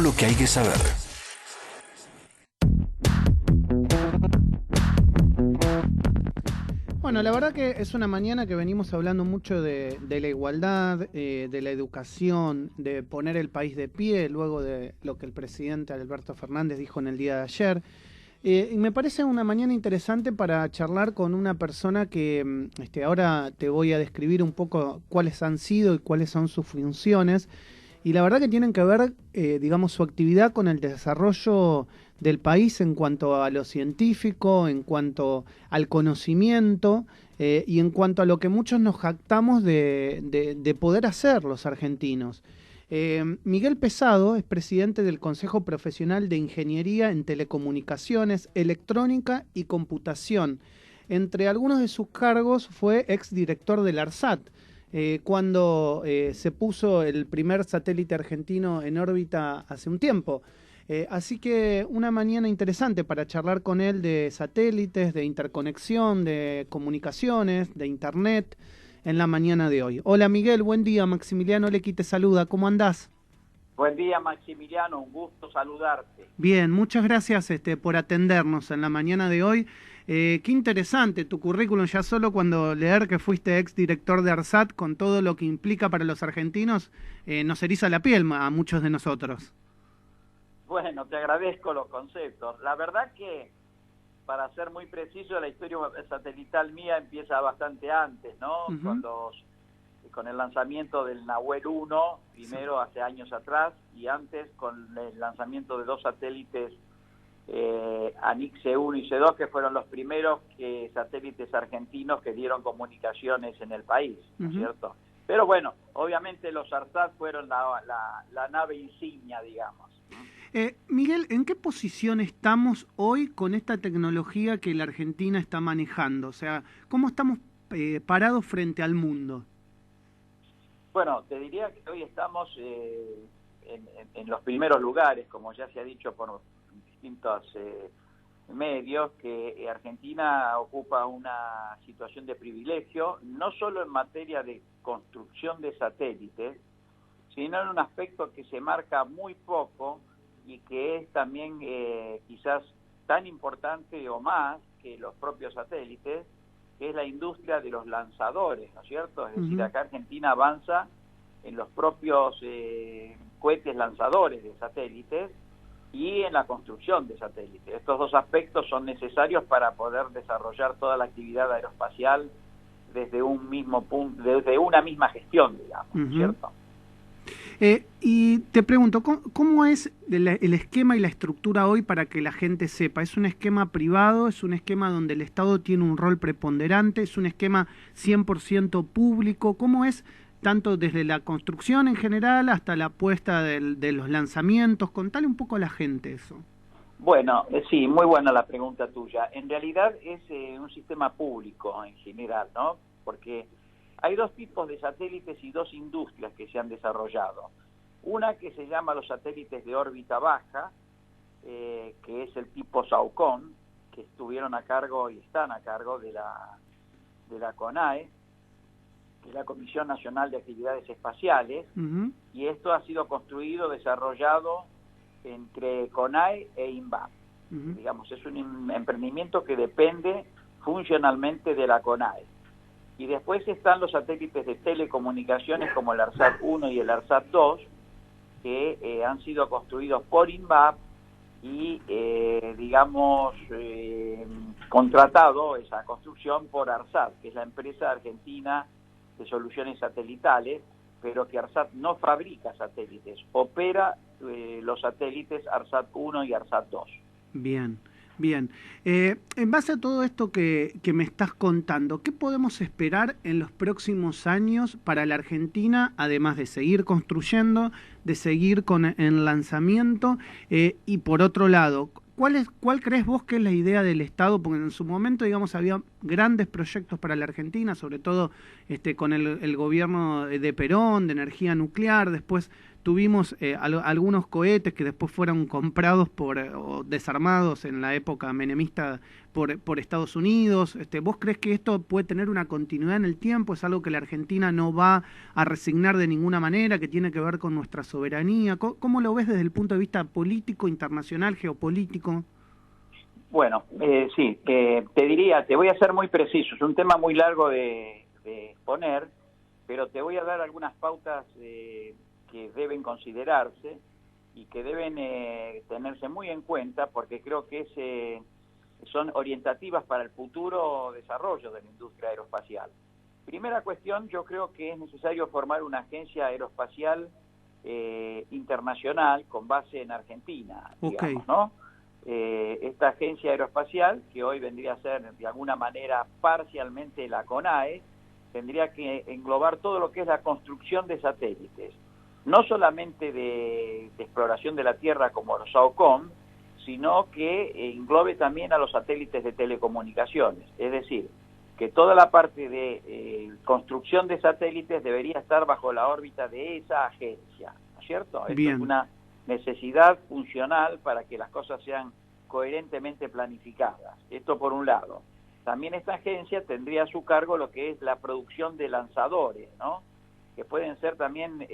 Lo que hay que saber. Bueno, la verdad que es una mañana que venimos hablando mucho de la igualdad, de la educación, de poner el país de pie, luego de lo que el presidente Alberto Fernández dijo en el día de ayer. Y me parece una mañana interesante para charlar con una persona que ahora te voy a describir un poco cuáles han sido y cuáles son sus funciones. Y la verdad que tienen que ver, digamos, su actividad con el desarrollo del país en cuanto a lo científico, en cuanto al conocimiento y en cuanto a lo que muchos nos jactamos de poder hacer los argentinos. Miguel Pesado es presidente del Consejo Profesional de Ingeniería en Telecomunicaciones, Electrónica y Computación. Entre algunos de sus cargos fue exdirector del ARSAT, cuando se puso el primer satélite argentino en órbita hace un tiempo. Así que una mañana interesante para charlar con él de satélites, de interconexión, de comunicaciones, de internet, en la mañana de hoy. Hola Miguel, buen día. Maximiliano Lequi te saluda. ¿Cómo andás? Buen día, Maximiliano, un gusto saludarte. Bien, muchas gracias por atendernos en la mañana de hoy. Qué interesante tu currículum, ya solo cuando leer que fuiste exdirector de ARSAT, con todo lo que implica para los argentinos, nos eriza la piel a muchos de nosotros. Bueno, te agradezco los conceptos. La verdad que, para ser muy preciso, la historia satelital mía empieza bastante antes, ¿no? Con el lanzamiento del Nahuel 1, primero hace años atrás, y antes con el lanzamiento de dos satélites, ANIC C1 y C2, que fueron los primeros satélites argentinos que dieron comunicaciones en el país, ¿no es cierto? Pero bueno, obviamente los ARSAT fueron la nave insignia, digamos. Miguel, ¿en qué posición estamos hoy con esta tecnología que la Argentina está manejando? O sea, ¿cómo estamos parados frente al mundo? Bueno, te diría que hoy estamos en los primeros lugares, como ya se ha dicho por distintos medios, que Argentina ocupa una situación de privilegio, no solo en materia de construcción de satélites, sino en un aspecto que se marca muy poco y que es también quizás tan importante o más que los propios satélites, que es la industria de los lanzadores, ¿no es cierto? Es decir, acá Argentina avanza en los propios cohetes lanzadores de satélites y en la construcción de satélites. Estos dos aspectos son necesarios para poder desarrollar toda la actividad aeroespacial desde un mismo punto, desde una misma gestión, digamos, ¿cierto? Y te pregunto, ¿cómo es el esquema y la estructura hoy para que la gente sepa? ¿Es un esquema privado? ¿Es un esquema donde el Estado tiene un rol preponderante? ¿Es un esquema 100% público? ¿Cómo es tanto desde la construcción en general hasta la puesta de los lanzamientos? Contale un poco a la gente eso. Bueno, sí, muy buena la pregunta tuya. En realidad es un sistema público en general, ¿no? Porque hay dos tipos de satélites y dos industrias que se han desarrollado. Una que se llama los satélites de órbita baja, que es el tipo SAOCON, que estuvieron a cargo y están a cargo de la CONAE, que es la Comisión Nacional de Actividades Espaciales, y esto ha sido construido, desarrollado entre CONAE e INVAP. Digamos, es un emprendimiento que depende funcionalmente de la CONAE. Y después están los satélites de telecomunicaciones como el ARSAT 1 y el ARSAT 2, que han sido construidos por INVAP y, contratado esa construcción por ARSAT, que es la empresa argentina de soluciones satelitales, pero que ARSAT no fabrica satélites, opera los satélites ARSAT 1 y ARSAT 2. Bien. Bien, en base a todo esto que me estás contando, ¿qué podemos esperar en los próximos años para la Argentina, además de seguir construyendo, de seguir con el lanzamiento? Y por otro lado, ¿cuál crees vos que es la idea del Estado? Porque en su momento, digamos, había grandes proyectos para la Argentina, sobre todo con el gobierno de Perón, de energía nuclear, después tuvimos algunos cohetes que después fueron comprados o desarmados en la época menemista por Estados Unidos. ¿Vos crees que esto puede tener una continuidad en el tiempo? ¿Es algo que la Argentina no va a resignar de ninguna manera, que tiene que ver con nuestra soberanía? ¿Cómo lo ves desde el punto de vista político, internacional, geopolítico? Bueno, sí, te diría, te voy a ser muy preciso, es un tema muy largo de exponer, pero te voy a dar algunas pautas que deben considerarse y que deben tenerse muy en cuenta, porque creo que son orientativas para el futuro desarrollo de la industria aeroespacial. Primera cuestión, yo creo que es necesario formar una agencia aeroespacial internacional con base en Argentina, digamos, ¿no? Esta agencia aeroespacial, que hoy vendría a ser de alguna manera parcialmente la CONAE, tendría que englobar todo lo que es la construcción de satélites, no solamente de exploración de la Tierra como los SAOCOM, sino que englobe también a los satélites de telecomunicaciones. Es decir, que toda la parte de construcción de satélites debería estar bajo la órbita de esa agencia, ¿no es cierto? Esto es una necesidad funcional para que las cosas sean coherentemente planificadas. Esto por un lado. También esta agencia tendría a su cargo lo que es la producción de lanzadores, ¿no? Que pueden ser también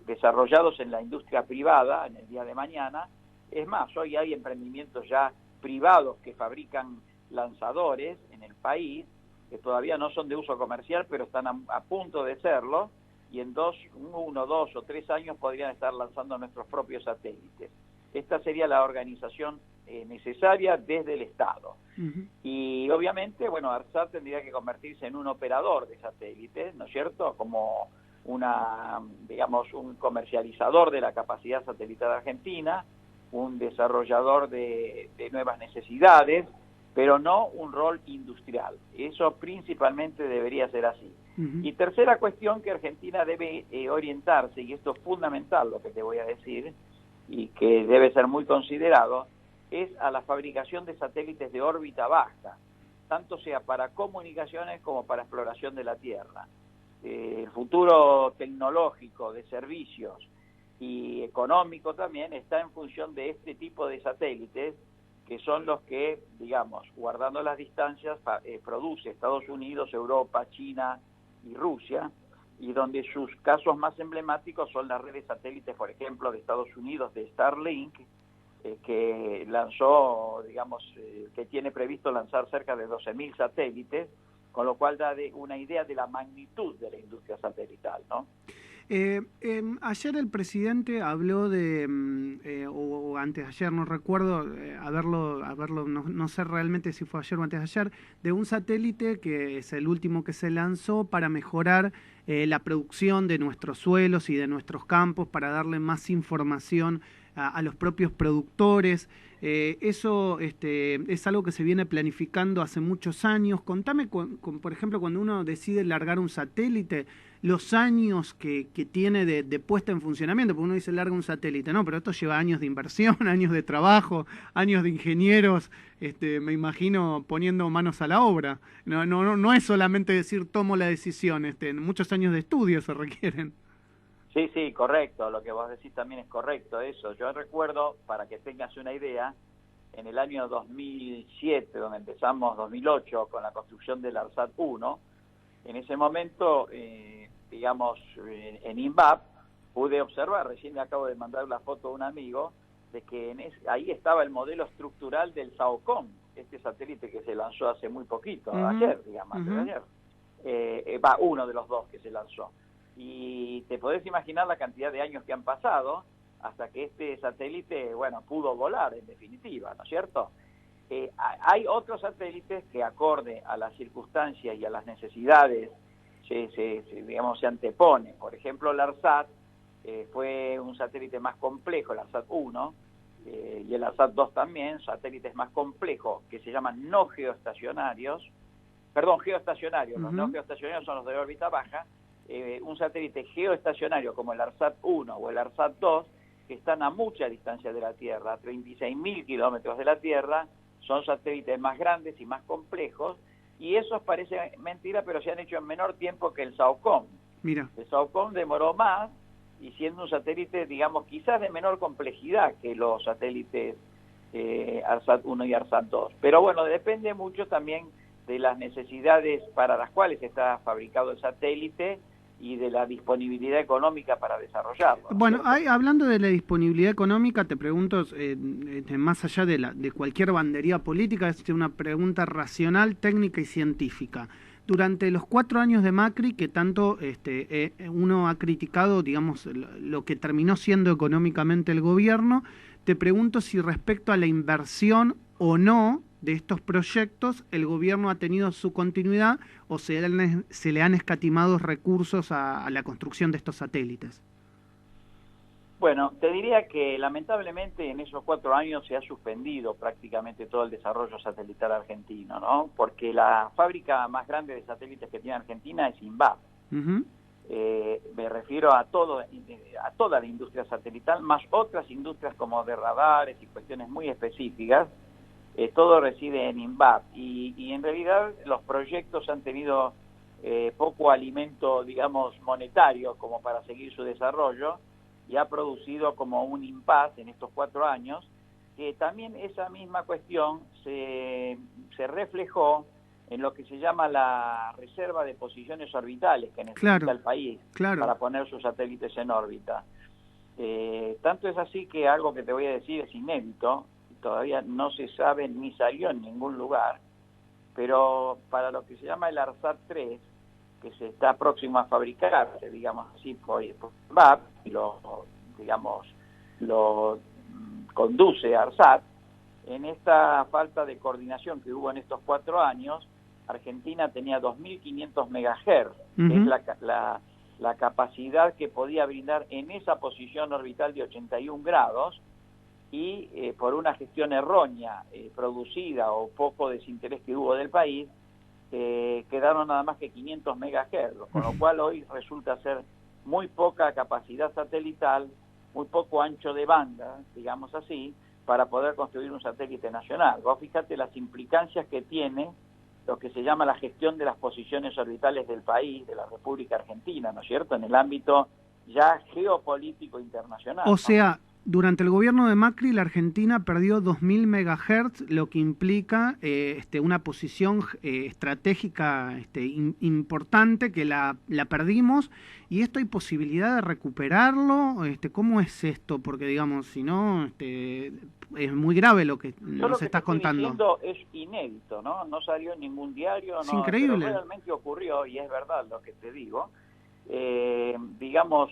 desarrollados en la industria privada en el día de mañana. Es más, hoy hay emprendimientos ya privados que fabrican lanzadores en el país, que todavía no son de uso comercial, pero están a punto de serlo, y en 1, 2 o 3 años podrían estar lanzando nuestros propios satélites. Esta sería la organización necesaria desde el Estado. Y obviamente, bueno, ARSAT tendría que convertirse en un operador de satélites, ¿no es cierto? Como un comercializador de la capacidad satelital argentina, un desarrollador de nuevas necesidades, pero no un rol industrial. Eso principalmente debería ser así. Y tercera cuestión que Argentina debe orientarse, y esto es fundamental lo que te voy a decir, y que debe ser muy considerado, es a la fabricación de satélites de órbita baja, tanto sea para comunicaciones como para exploración de la Tierra. El futuro tecnológico de servicios y económico también está en función de este tipo de satélites, que son los que, digamos, guardando las distancias, produce Estados Unidos, Europa, China y Rusia, y donde sus casos más emblemáticos son las redes satélites, por ejemplo, de Estados Unidos, de Starlink, que lanzó, digamos, que tiene previsto lanzar cerca de 12.000 satélites, con lo cual da una idea de la magnitud de la industria satelital, ¿no? Ayer el presidente habló o antes de ayer, no recuerdo, no sé realmente si fue ayer o antes de ayer, de un satélite que es el último que se lanzó para mejorar la producción de nuestros suelos y de nuestros campos, para darle más información a los propios productores. Eso es algo que se viene planificando hace muchos años. Contame, por ejemplo, cuando uno decide largar un satélite, los años que tiene de puesta en funcionamiento, porque uno dice larga un satélite, no, pero esto lleva años de inversión, años de trabajo, años de ingenieros, me imagino poniendo manos a la obra. No es solamente decir tomo la decisión, muchos años de estudio se requieren. Sí, correcto, lo que vos decís también es correcto, eso. Yo recuerdo, para que tengas una idea, en el año 2007, donde empezamos 2008 con la construcción del ARSAT 1, en ese momento, en INVAP, pude observar, recién le acabo de mandar la foto a un amigo, de que ahí estaba el modelo estructural del SAOCOM, este satélite que se lanzó hace muy poquito, ayer, digamos, antes de ayer. Uno de los dos que se lanzó. Y te podés imaginar la cantidad de años que han pasado hasta que este satélite, pudo volar en definitiva, ¿no es cierto? Hay otros satélites que, acorde a las circunstancias y a las necesidades, se anteponen. Por ejemplo, el ARSAT fue un satélite más complejo, el ARSAT 1, y el ARSAT 2 también, satélites más complejos que se llaman no geoestacionarios, geoestacionarios, los no geoestacionarios son los de órbita baja. Un satélite geoestacionario como el ARSAT 1 o el ARSAT 2, que están a mucha distancia de la Tierra, a 36.000 kilómetros de la Tierra, son satélites más grandes y más complejos, y esos parece mentira, pero se han hecho en menor tiempo que el SAOCOM. Mira. El SAOCOM demoró más, y siendo un satélite, digamos, quizás de menor complejidad que los satélites ARSAT 1 y ARSAT 2. Pero bueno, depende mucho también de las necesidades para las cuales está fabricado el satélite y de la disponibilidad económica para desarrollarlo, ¿no? Bueno, hablando de la disponibilidad económica, te pregunto, más allá de cualquier bandería política, es una pregunta racional, técnica y científica. Durante los 4 años de Macri, que tanto uno ha criticado, digamos, lo que terminó siendo económicamente el gobierno, te pregunto si respecto a la inversión o no de estos proyectos, el gobierno ha tenido su continuidad o se le han escatimado recursos a la construcción de estos satélites. Bueno, te diría que lamentablemente en esos 4 años se ha suspendido prácticamente todo el desarrollo satelital argentino, ¿no? Porque la fábrica más grande de satélites que tiene Argentina es INVAP. Me refiero a toda la industria satelital, más otras industrias como de radares y cuestiones muy específicas. Todo reside en INVAP y en realidad los proyectos han tenido poco alimento, digamos, monetario como para seguir su desarrollo, y ha producido como un impasse en estos 4 años, que también esa misma cuestión se reflejó en lo que se llama la reserva de posiciones orbitales que necesita el país para poner sus satélites en órbita. Tanto es así que algo que te voy a decir es inédito, todavía no se sabe ni salió en ningún lugar, pero para lo que se llama el ARSAT 3, que se está próximo a fabricar, digamos así, por VAP, y lo conduce ARSAT. En esta falta de coordinación que hubo en estos 4 años, Argentina tenía 2.500 MHz, que es la capacidad que podía brindar en esa posición orbital de 81 grados, y por una gestión errónea producida o poco desinterés que hubo del país, quedaron nada más que 500 MHz, con lo cual hoy resulta ser muy poca capacidad satelital, muy poco ancho de banda, digamos así, para poder construir un satélite nacional. Vos fíjate las implicancias que tiene lo que se llama la gestión de las posiciones orbitales del país, de la República Argentina, ¿no es cierto?, en el ámbito ya geopolítico internacional. O sea, durante el gobierno de Macri, la Argentina perdió 2.000 MHz, lo que implica una posición estratégica importante que la perdimos, y esto hay posibilidad de recuperarlo. ¿Cómo es esto? Porque, digamos, si no, es muy grave lo que nos estás contando. Lo que estoy diciendo es inédito, ¿no? No salió en ningún diario, es increíble. Pero realmente ocurrió, y es verdad lo que te digo. Digamos,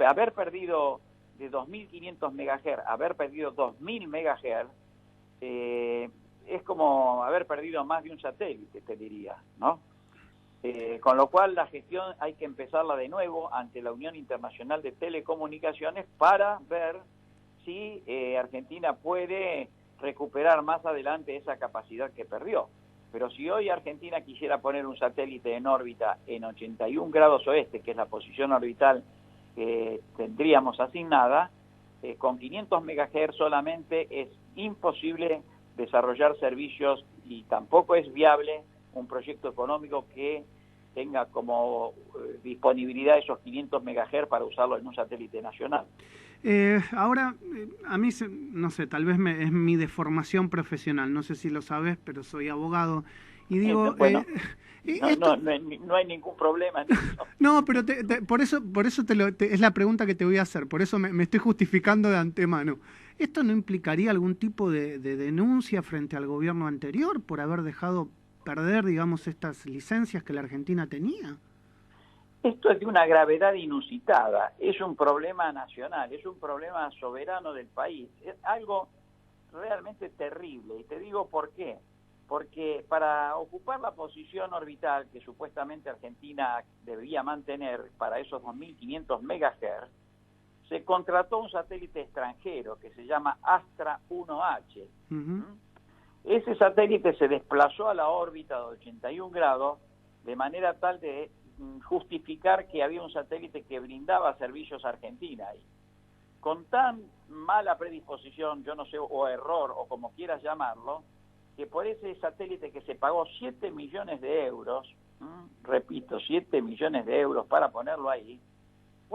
haber perdido de 2.500 MHz, haber perdido 2.000 MHz, es como haber perdido más de un satélite, te diría, ¿no? Con lo cual la gestión hay que empezarla de nuevo ante la Unión Internacional de Telecomunicaciones para ver si Argentina puede recuperar más adelante esa capacidad que perdió. Pero si hoy Argentina quisiera poner un satélite en órbita en 81 grados oeste, que es la posición orbital que tendríamos asignada, con 500 MHz solamente es imposible desarrollar servicios, y tampoco es viable un proyecto económico que tenga como disponibilidad esos 500 MHz para usarlo en un satélite nacional. Ahora, a mí, no sé, tal vez es mi deformación profesional, no sé si lo sabes, pero soy abogado, y digo... Bueno, no hay ningún problema en eso. No, pero por eso es la pregunta que te voy a hacer, por eso me estoy justificando de antemano. ¿Esto no implicaría algún tipo de denuncia frente al gobierno anterior por haber dejado perder, digamos, estas licencias que la Argentina tenía? Esto es de una gravedad inusitada, es un problema nacional, es un problema soberano del país, es algo realmente terrible, y te digo por qué. Porque para ocupar la posición orbital que supuestamente Argentina debía mantener para esos 2.500 MHz, se contrató un satélite extranjero que se llama Astra 1H. Ese satélite se desplazó a la órbita de 81 grados de manera tal de justificar que había un satélite que brindaba servicios a Argentina ahí. Con tan mala predisposición, yo no sé, o error, o como quieras llamarlo, que por ese satélite que se pagó 7 millones de euros, repito, 7 millones de euros para ponerlo ahí,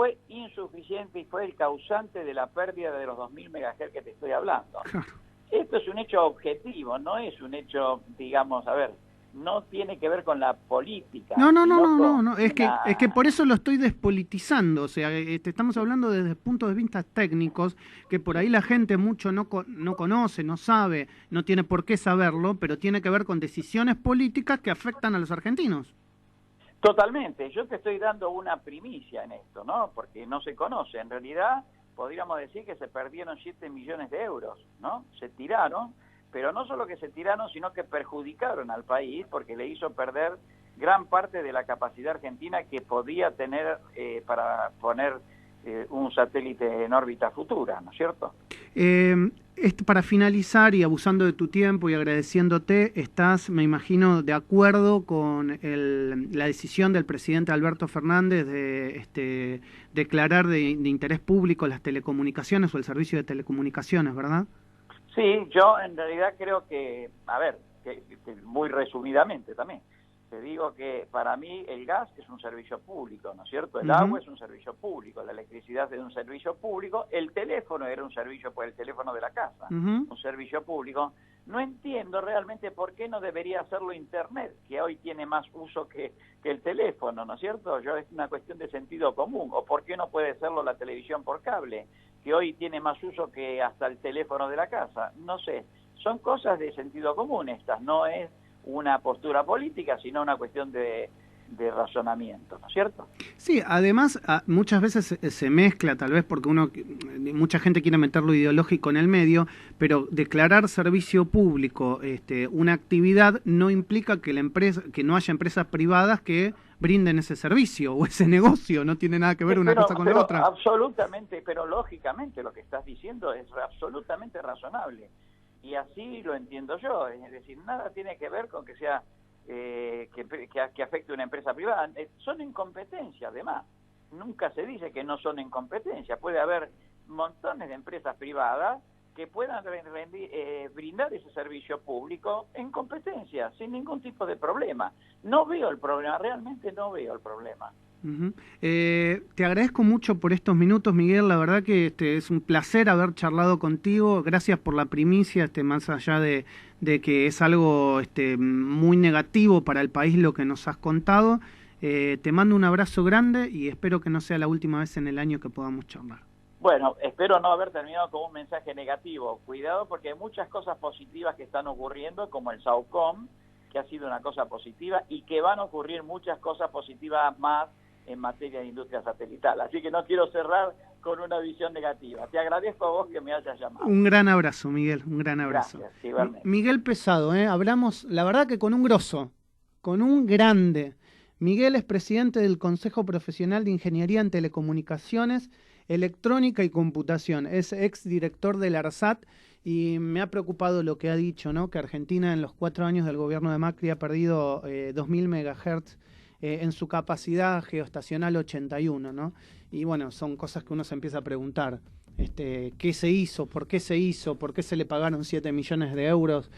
fue insuficiente y fue el causante de la pérdida de los 2000 MHz que te estoy hablando. Claro. Esto es un hecho objetivo, no es un hecho, digamos, a ver, no tiene que ver con la política. No. Es que por eso lo estoy despolitizando. O sea, estamos hablando desde puntos de vista técnicos, que por ahí la gente mucho no conoce, no sabe, no tiene por qué saberlo, pero tiene que ver con decisiones políticas que afectan a los argentinos. Totalmente. Yo te estoy dando una primicia en esto, ¿no? Porque no se conoce. En realidad, podríamos decir que se perdieron 7 millones de euros, ¿no? Se tiraron. Pero no solo que se tiraron, sino que perjudicaron al país porque le hizo perder gran parte de la capacidad argentina que podía tener para poner un satélite en órbita futura, ¿no es cierto? Para finalizar y abusando de tu tiempo y agradeciéndote, estás, me imagino, de acuerdo con la decisión del presidente Alberto Fernández de declarar de interés público las telecomunicaciones o el servicio de telecomunicaciones, ¿verdad? Sí, yo en realidad creo que, a ver, que muy resumidamente también, te digo que para mí el gas es un servicio público, ¿no es cierto? El agua es un servicio público, la electricidad es un servicio público, el teléfono era un servicio, pues el teléfono de la casa, un servicio público. No entiendo realmente por qué no debería hacerlo Internet, que hoy tiene más uso que el teléfono, ¿no es cierto? Es una cuestión de sentido común. O por qué no puede serlo la televisión por cable, que hoy tiene más uso que hasta el teléfono de la casa. No sé, son cosas de sentido común estas, no es una postura política, sino una cuestión de razonamiento, ¿no es cierto? Sí, además muchas veces se mezcla, tal vez porque mucha gente quiere meter lo ideológico en el medio, pero declarar servicio público una actividad no implica que que no haya empresas privadas que brinden ese servicio o ese negocio, no tiene nada que ver una cosa con la otra. Absolutamente, pero lógicamente lo que estás diciendo es absolutamente razonable, y así lo entiendo yo, es decir, nada tiene que ver con que sea que afecte a una empresa privada. Son incompetencia, además. Nunca se dice que no son incompetencia. Puede haber montones de empresas privadas que puedan brindar ese servicio público en competencia, sin ningún tipo de problema. No veo el problema, realmente no veo el problema. Te agradezco mucho por estos minutos, Miguel. La verdad que es un placer haber charlado contigo. Gracias por la primicia, más allá de que es algo muy negativo para el país lo que nos has contado. Te mando un abrazo grande y espero que no sea la última vez en el año que podamos charlar. Bueno, espero no haber terminado con un mensaje negativo. Cuidado, porque hay muchas cosas positivas que están ocurriendo, como el SAOCOM, que ha sido una cosa positiva, y que van a ocurrir muchas cosas positivas más en materia de industria satelital. Así que no quiero cerrar con una visión negativa. Te agradezco a vos que me hayas llamado. Un gran abrazo, Miguel, un gran abrazo. Gracias, igualmente. Miguel Pesado, hablamos, la verdad que con un grosso, con un grande. Miguel es presidente del Consejo Profesional de Ingeniería en Telecomunicaciones, Electrónica y Computación. Es exdirector del ARSAT y me ha preocupado lo que ha dicho, ¿no? Que Argentina en los 4 años del gobierno de Macri ha perdido 2000 MHz en su capacidad geoestacional 81, ¿no? Y bueno, son cosas que uno se empieza a preguntar. ¿Qué se hizo? ¿Por qué se hizo? ¿Por qué se le pagaron 7 millones de euros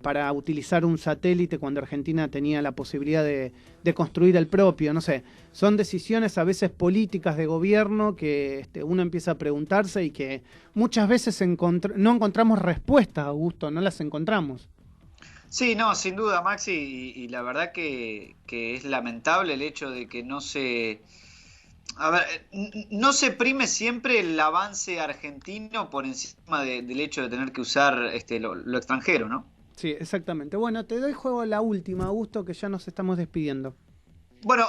para utilizar un satélite cuando Argentina tenía la posibilidad de construir el propio? No sé, son decisiones a veces políticas de gobierno que uno empieza a preguntarse y que muchas veces no encontramos respuestas, Augusto, no las encontramos. Sí, no, sin duda, Maxi, y la verdad que es lamentable el hecho de que no se prime siempre el avance argentino por encima del hecho de tener que usar lo extranjero, ¿no? Sí, exactamente. Bueno, te doy juego la última, Augusto, que ya nos estamos despidiendo. Bueno.